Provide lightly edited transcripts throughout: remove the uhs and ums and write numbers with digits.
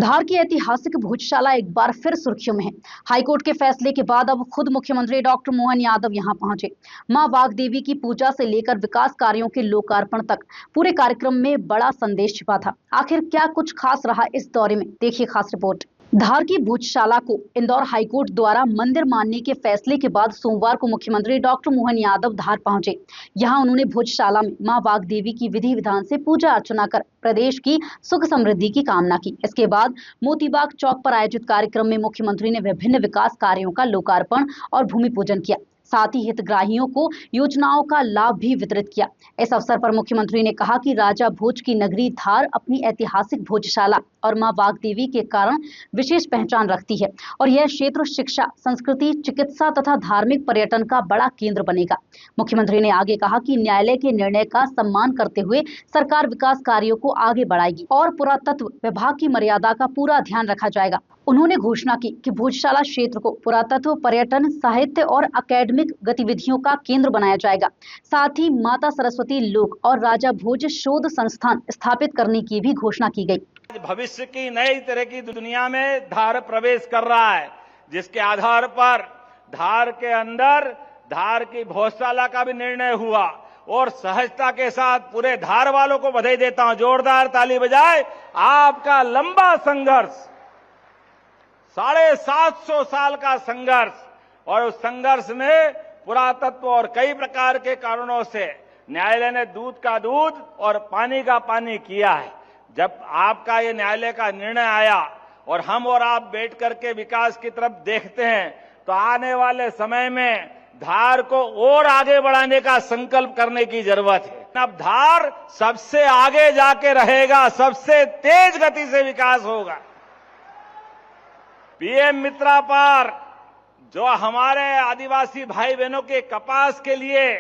धार की ऐतिहासिक भोजशाला एक बार फिर सुर्खियों में है। हाईकोर्ट के फैसले के बाद अब खुद मुख्यमंत्री डॉक्टर मोहन यादव यहां पहुंचे। मां वाग्देवी की पूजा से लेकर विकास कार्यों के लोकार्पण तक पूरे कार्यक्रम में बड़ा संदेश छिपा था। आखिर क्या कुछ खास रहा इस दौरे में, देखिए खास रिपोर्ट। धार की भोजशाला को इंदौर हाईकोर्ट द्वारा मंदिर मानने के फैसले के बाद सोमवार को मुख्यमंत्री डॉक्टर मोहन यादव धार पहुंचे। यहां उन्होंने भोजशाला में मां वाग्देवी की विधि विधान से पूजा अर्चना कर प्रदेश की सुख समृद्धि की कामना की। इसके बाद मोतीबाग चौक पर आयोजित कार्यक्रम में मुख्यमंत्री ने विभिन्न विकास कार्यों का लोकार्पण और भूमि पूजन किया। साथ ही हितग्राहियों को योजनाओं का लाभ भी वितरित किया। इस अवसर पर मुख्यमंत्री ने कहा कि राजा भोज की नगरी धार अपनी ऐतिहासिक भोजशाला और मां वाग्देवी के कारण विशेष पहचान रखती है और यह क्षेत्र शिक्षा, संस्कृति, चिकित्सा तथा धार्मिक पर्यटन का बड़ा केंद्र बनेगा। मुख्यमंत्री ने आगे कहा कि न्यायालय के निर्णय का सम्मान करते हुए सरकार विकास कार्यों को आगे बढ़ाएगी और पुरातत्व विभाग की मर्यादा का पूरा ध्यान रखा जाएगा। उन्होंने घोषणा की कि भोजशाला क्षेत्र को पुरातत्व, पर्यटन, साहित्य और अकेडमिक गतिविधियों का केंद्र बनाया जाएगा। साथ ही माता सरस्वती लोक और राजा भोज शोध संस्थान स्थापित करने की भी घोषणा की गई। भविष्य की नई तरह की दुनिया में धार प्रवेश कर रहा है, जिसके आधार पर धार के अंदर धार की भोजशाला का भी निर्णय हुआ और सहजता के साथ पूरे धार वालों को बधाई देता हूं। जोरदार ताली बजाए। आपका लंबा संघर्ष, 750 साल का संघर्ष, और उस संघर्ष में पुरातत्व और कई प्रकार के कारणों से न्यायालय ने दूध का दूध और पानी का पानी किया है। जब आपका ये न्यायालय का निर्णय आया और हम और आप बैठ करके विकास की तरफ देखते हैं, तो आने वाले समय में धार को और आगे बढ़ाने का संकल्प करने की जरूरत है। अब धार सबसे आगे जाके रहेगा, सबसे तेज गति से विकास होगा। पीएम मित्रा पार्क, जो हमारे आदिवासी भाई बहनों के कपास के लिए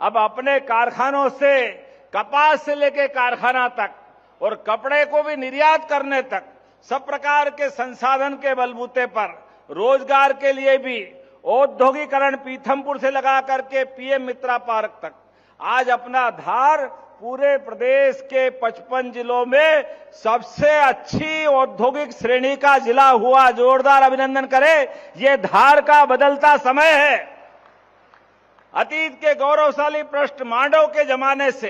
अब अपने कारखानों से, कपास से लेकर कारखाना तक और कपड़े को भी निर्यात करने तक सब प्रकार के संसाधन के बलबूते पर रोजगार के लिए भी औद्योगिकरण पीथमपुर से लगा करके पीएम मित्रा पार्क तक, आज अपना धार पूरे प्रदेश के 55 जिलों में सबसे अच्छी औद्योगिक श्रेणी का जिला हुआ। जोरदार अभिनंदन करें। ये धार का बदलता समय है। अतीत के गौरवशाली पृष्ठ मांडव के जमाने से,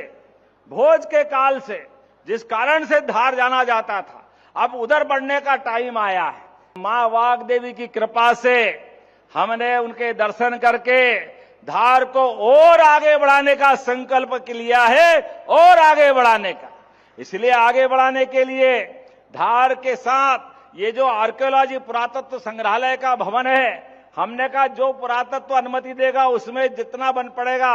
भोज के काल से जिस कारण से धार जाना जाता था, अब उधर बढ़ने का टाइम आया है। मां वाग्देवी की कृपा से हमने उनके दर्शन करके धार को और आगे बढ़ाने का संकल्प लिया है और आगे बढ़ाने का। इसलिए आगे बढ़ाने के लिए धार के साथ ये जो आर्कियोलॉजी पुरातत्व संग्रहालय का भवन है, हमने कहा जो पुरातत्व अनुमति देगा उसमें जितना बन पड़ेगा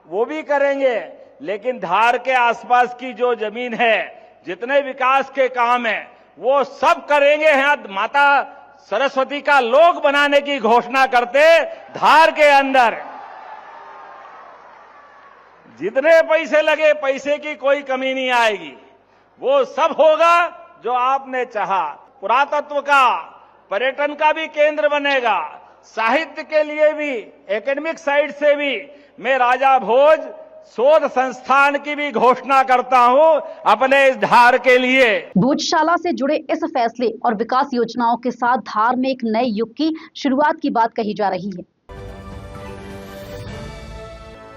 वो भी करेंगे, लेकिन धार के आसपास की जो जमीन है, जितने विकास के काम है, वो सब करेंगे। यहाँ माता सरस्वती का लोक बनाने की घोषणा करते धार के अंदर। जितने पैसे लगे, पैसे की कोई कमी नहीं आएगी। वो सब होगा जो आपने चाहा। पुरातत्व का, पर्यटन का भी केंद्र बनेगा। साहित्य के लिए भी, एकेडमिक साइड से भी मैं राजा भोज शोध संस्थान की भी घोषणा करता हूं अपने इस धार के लिए। भोजशाला से जुड़े इस फैसले और विकास योजनाओं के साथ धार में एक नए युग की शुरुआत की बात कही जा रही है।